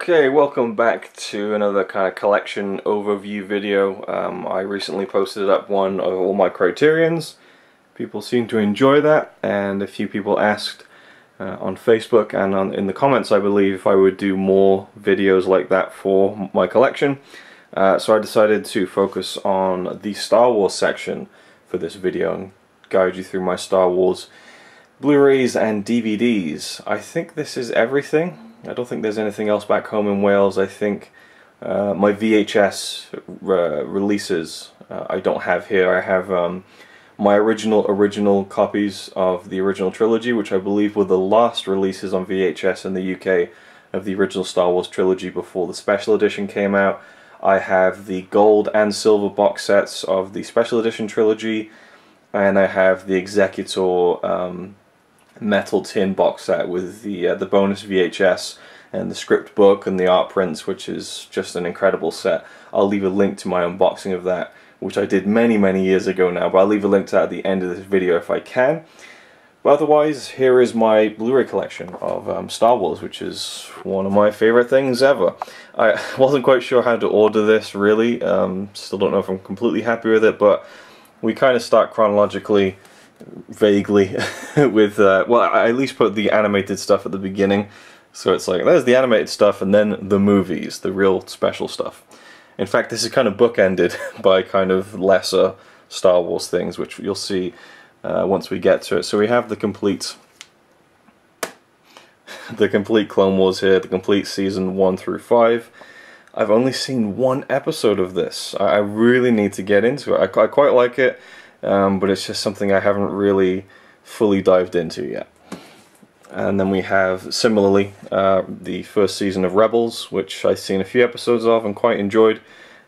Okay, welcome back to another kind of collection overview video. I recently posted up one of all my Criterions. People seem to enjoy that, and a few people asked on Facebook and in the comments, I believe, if I would do more videos like that for my collection. So I decided to focus on the Star Wars section for this video and guide you through my Star Wars Blu-rays and DVDs. I think this is everything. I don't think there's anything else back home in Wales. I think my VHS releases I don't have here. I have my original copies of the original trilogy, which I believe were the last releases on VHS in the UK of the original Star Wars trilogy before the special edition came out. I have the gold and silver box sets of the special edition trilogy, and I have the Executor metal tin box set with the bonus VHS and the script book and the art prints, which is just an incredible set. I'll leave a link to my unboxing of that, which I did many years ago now, but I'll leave a link to that at the end of this video if I can. But otherwise, here is my Blu-ray collection of Star Wars, which is one of my favorite things ever. I wasn't quite sure how to order this, really. Still don't know if I'm completely happy with it, but we kind of start chronologically, vaguely, with, well, I at least put the animated stuff at the beginning, so it's like, there's the animated stuff, and then the movies, the real special stuff. In fact, this is kind of bookended by kind of lesser Star Wars things, which you'll see once we get to it. So we have the complete Clone Wars here, the complete season 1 through 5. I've only seen one episode of this. I really need to get into it. I quite like it. But it's just something I haven't really fully dived into yet. And then we have, similarly, the first season of Rebels, which I've seen a few episodes of and quite enjoyed,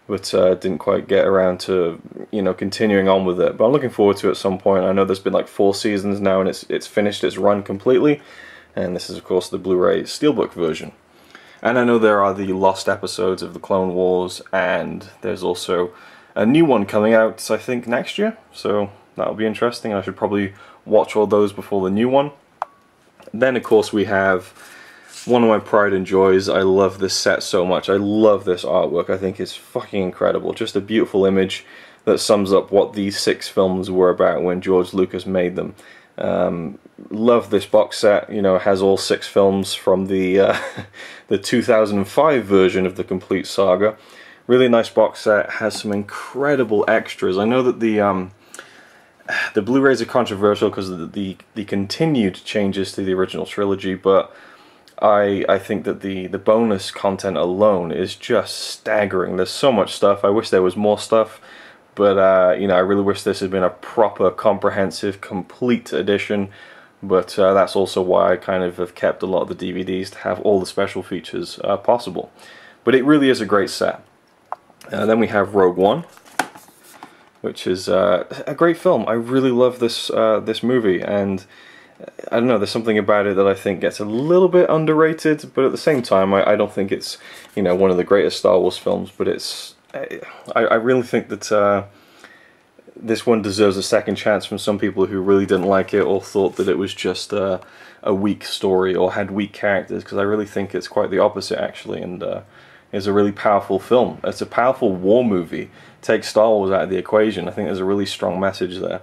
but didn't quite get around to, you know, continuing on with it. But I'm looking forward to it at some point. I know there's been like 4 seasons now, and it's finished its run completely. And this is, of course, the Blu-ray Steelbook version. And I know there are the lost episodes of the Clone Wars, and there's also a new one coming out, I think, next year, so that'll be interesting. I should probably watch all those before the new one. Then, of course, we have one of my pride and joys. I love this set so much. I love this artwork. I think it's fucking incredible. Just a beautiful image that sums up what these 6 films were about when George Lucas made them. Love this box set. You know, it has all 6 films from the 2005 version of the complete saga. Really nice box set, has some incredible extras. I know that the Blu-rays are controversial because of the continued changes to the original trilogy, but I think that the bonus content alone is just staggering. There's so much stuff. I wish there was more stuff, but you know, I really wish this had been a proper, comprehensive, complete edition. But that's also why I kind of have kept a lot of the DVDs to have all the special features possible. But it really is a great set. Then we have Rogue One, which is a great film. I really love this this movie, and I don't know, there's something about it that I think gets a little bit underrated, but at the same time, I don't think it's, you know, one of the greatest Star Wars films, but it's, I really think that this one deserves a second chance from some people who really didn't like it or thought that it was just a weak story or had weak characters, because I really think it's quite the opposite, actually, and is a really powerful film. It's a powerful war movie. Take Star Wars out of the equation. I think there's a really strong message there.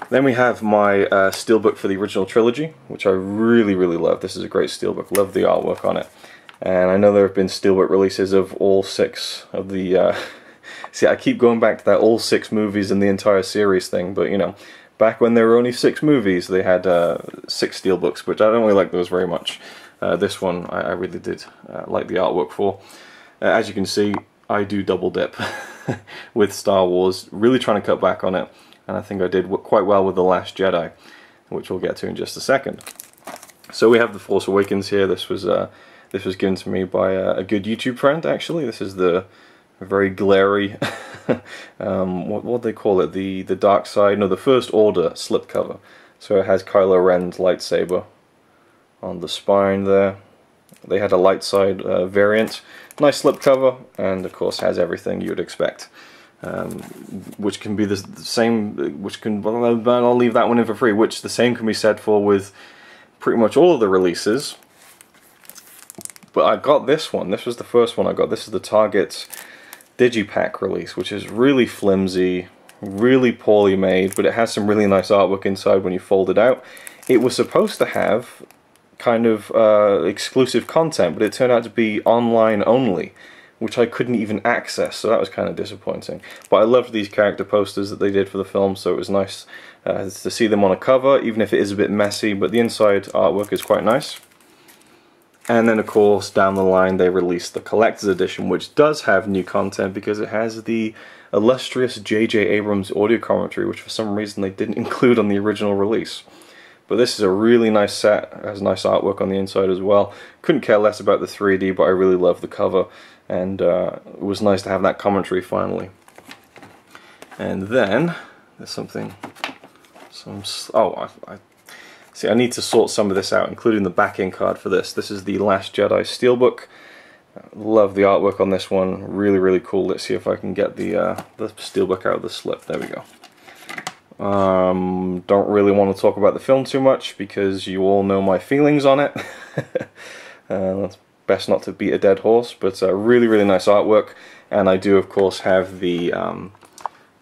Then we have my steelbook for the original trilogy, which I really love. This is a great steelbook. Love the artwork on it. And I know there have been steelbook releases of all 6 of the... See, I keep going back to that all 6 movies in the entire series thing, but you know, back when there were only 6 movies, they had 6 steelbooks, which I don't really like those very much. This one I really did like the artwork for. As you can see, I do double dip with Star Wars, really trying to cut back on it, and I think I did quite well with The Last Jedi, which we'll get to in just a second. So we have The Force Awakens here. This was given to me by a good YouTube friend, actually. This is the very glary, what do they call it? The dark side, no, the First Order slipcover. So it has Kylo Ren's lightsaber on the spine there. They had a light side variant, nice slipcover, and of course has everything you would expect, which can be the same, which can, I'll leave that one in for free, which the same can be said for with pretty much all of the releases, But I got this one. This was the first one I got. This is the Target Digipack release, which is really flimsy, really poorly made, but it has some really nice artwork inside when you fold it out. It was supposed to have kind of exclusive content, but it turned out to be online only, which I couldn't even access, so that was kind of disappointing. But I loved these character posters that they did for the film, so it was nice to see them on a cover, even if it is a bit messy, but the inside artwork is quite nice. And then of course down the line they released the collector's edition, which does have new content because it has the illustrious J.J. Abrams audio commentary, which for some reason they didn't include on the original release. But this is a really nice set, it has nice artwork on the inside as well. Couldn't care less about the 3D, but I really love the cover, and it was nice to have that commentary finally. And then there's something, see, I need to sort some of this out, including the backing card for this. This is the Last Jedi Steelbook. Love the artwork on this one, really cool. Let's see if I can get the steelbook out of the slip. There we go. Don't really want to talk about the film too much because you all know my feelings on it. It's best not to beat a dead horse, but really nice artwork. And I do of course have the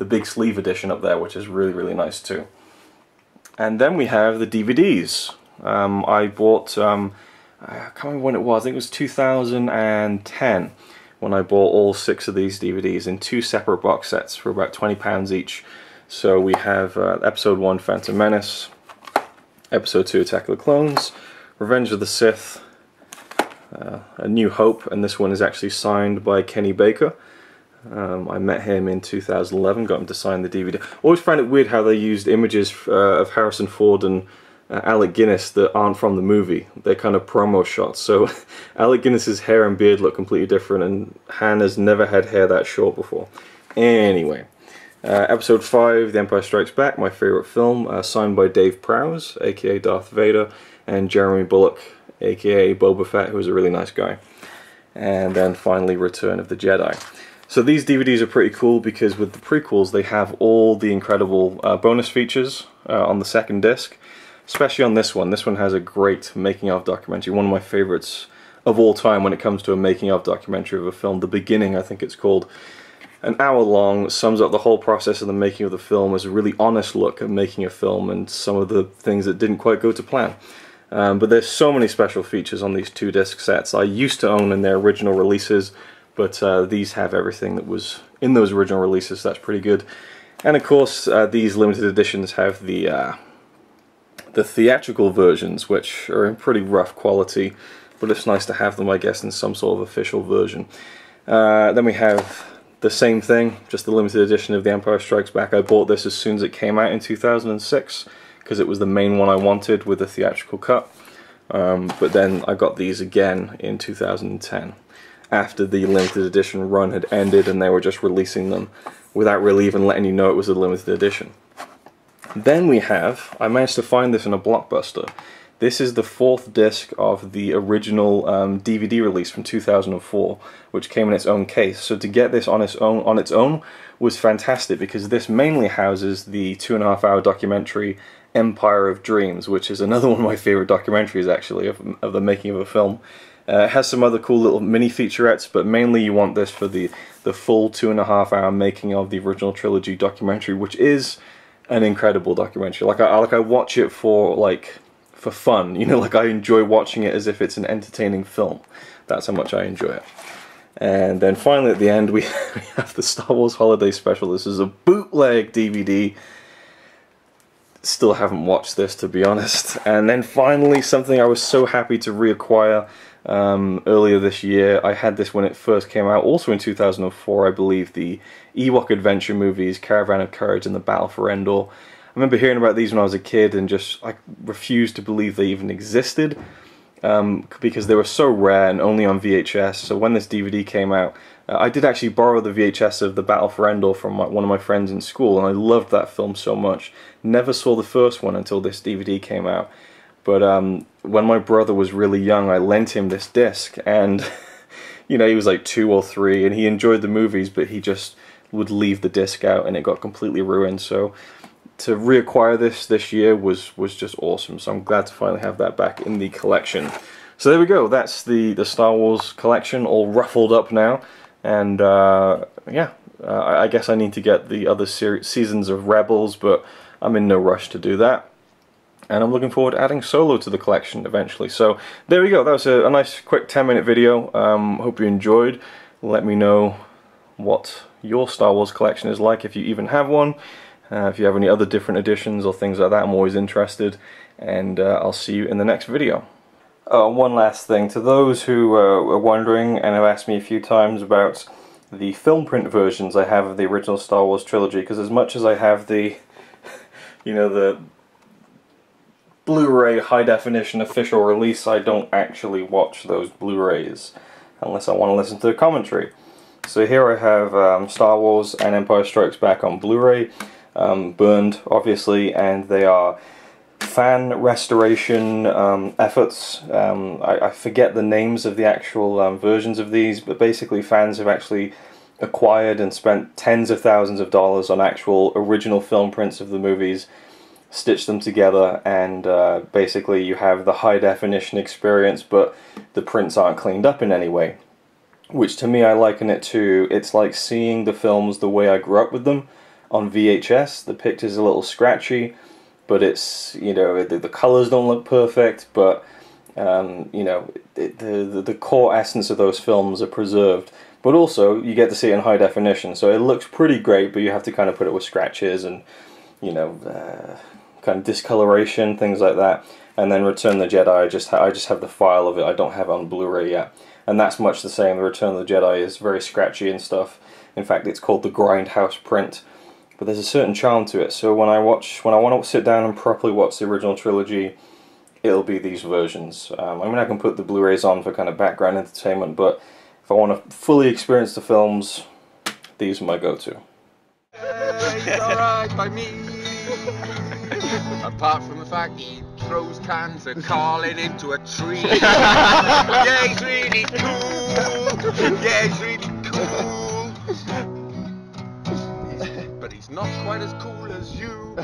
big sleeve edition up there, which is really nice too. And then we have the DVDs. I bought, I can't remember when it was, I think it was 2010 when I bought all 6 of these DVDs in 2 separate box sets for about £20 each. So we have Episode 1 Phantom Menace, Episode 2 Attack of the Clones, Revenge of the Sith, A New Hope, and this one is actually signed by Kenny Baker. I met him in 2011, got him to sign the DVD. Always find it weird how they used images of Harrison Ford and Alec Guinness that aren't from the movie. They're kind of promo shots. So Alec Guinness's hair and beard look completely different, and Han has never had hair that short before. Anyway, Episode 5, The Empire Strikes Back, my favorite film, signed by Dave Prowse, aka Darth Vader, and Jeremy Bulloch, aka Boba Fett, who is a really nice guy. And then finally, Return of the Jedi. So these DVDs are pretty cool because with the prequels they have all the incredible bonus features on the second disc, especially on this one. This one has a great making of documentary, one of my favorites of all time when it comes to a making of documentary of a film. The Beginning, I think it's called. An hour long, sums up the whole process of the making of the film as a really honest look at making a film and some of the things that didn't quite go to plan. But there's so many special features on these 2 disc sets. I used to own in their original releases, but these have everything that was in those original releases, so that's pretty good. And of course, these limited editions have the theatrical versions, which are in pretty rough quality, but it's nice to have them, I guess, in some sort of official version. Then we have the same thing, just the limited edition of The Empire Strikes Back. I bought this as soon as it came out in 2006, because it was the main one I wanted with the theatrical cut. But then I got these again in 2010. After the limited edition run had ended and they were just releasing them without really even letting you know it was a limited edition. Then we have, I managed to find this in a Blockbuster. This is the 4th disc of the original DVD release from 2004, which came in its own case. So to get this on its own was fantastic, because this mainly houses the 2.5-hour documentary Empire of Dreams, which is another one of my favorite documentaries actually of the making of a film. It has some other cool little mini featurettes, but mainly you want this for the full 2.5-hour making of the original trilogy documentary, which is an incredible documentary. Like I watch it for fun, you know, like I enjoy watching it as if it's an entertaining film. That's how much I enjoy it. And then finally at the end we have the Star Wars Holiday Special. This is a bootleg DVD. Still haven't watched this, to be honest. And then finally something I was so happy to reacquire earlier this year. I had this when it first came out, also in 2004, I believe, the Ewok adventure movies, Caravan of Courage and The Battle for Endor. I remember hearing about these when I was a kid and I refused to believe they even existed, because they were so rare and only on VHS. So when this DVD came out, I did actually borrow the VHS of The Battle for Endor from one of my friends in school, and I loved that film so much. Never saw the first one until this DVD came out. But when my brother was really young, I lent him this disc, and you know, he was like 2 or 3, and he enjoyed the movies, but he just would leave the disc out, and it got completely ruined. So to reacquire this year was just awesome. So I'm glad to finally have that back in the collection. So there we go, that's the Star Wars collection all ruffled up now, and yeah, I guess I need to get the other seasons of Rebels, but I'm in no rush to do that. And I'm looking forward to adding Solo to the collection eventually. So there we go, that was a nice quick 10-minute video. Hope you enjoyed. Let me know what your Star Wars collection is like, if you even have one. If you have any other different editions or things like that, I'm always interested. And I'll see you in the next video. One last thing, to those who are wondering and have asked me a few times about the film print versions I have of the original Star Wars trilogy, because as much as I have the, you know, the Blu-ray high definition official release, I don't actually watch those Blu-rays unless I want to listen to the commentary. So here I have Star Wars and Empire Strikes Back on Blu-ray, burned obviously, and they are fan restoration efforts. I forget the names of the actual versions of these, but basically fans have actually acquired and spent tens of thousands of dollars on actual original film prints of the movies, stitched them together, and basically you have the high definition experience, but the prints aren't cleaned up in any way. Which to me, I liken it to, it's like seeing the films the way I grew up with them on VHS. The picture's a little scratchy, but it's, you know, the colors don't look perfect, but you know, the core essence of those films are preserved. But also, you get to see it in high definition, so it looks pretty great, but you have to kind of put it with scratches and, you know, kind of discoloration, things like that. And then Return of the Jedi, I just have the file of it, I don't have it on Blu-ray yet. And that's much the same. The Return of the Jedi is very scratchy and stuff. In fact, it's called the Grindhouse print. But there's a certain charm to it. So when I want to sit down and properly watch the original trilogy, it'll be these versions. I mean, I can put the Blu-rays on for kind of background entertainment, but if I want to fully experience the films, these are my go-to. It's alright by me. Apart from the fact he throws cans of Carlin into a tree. Yeah, he's really cool. Yeah, he's really cool. But he's not quite as cool as you.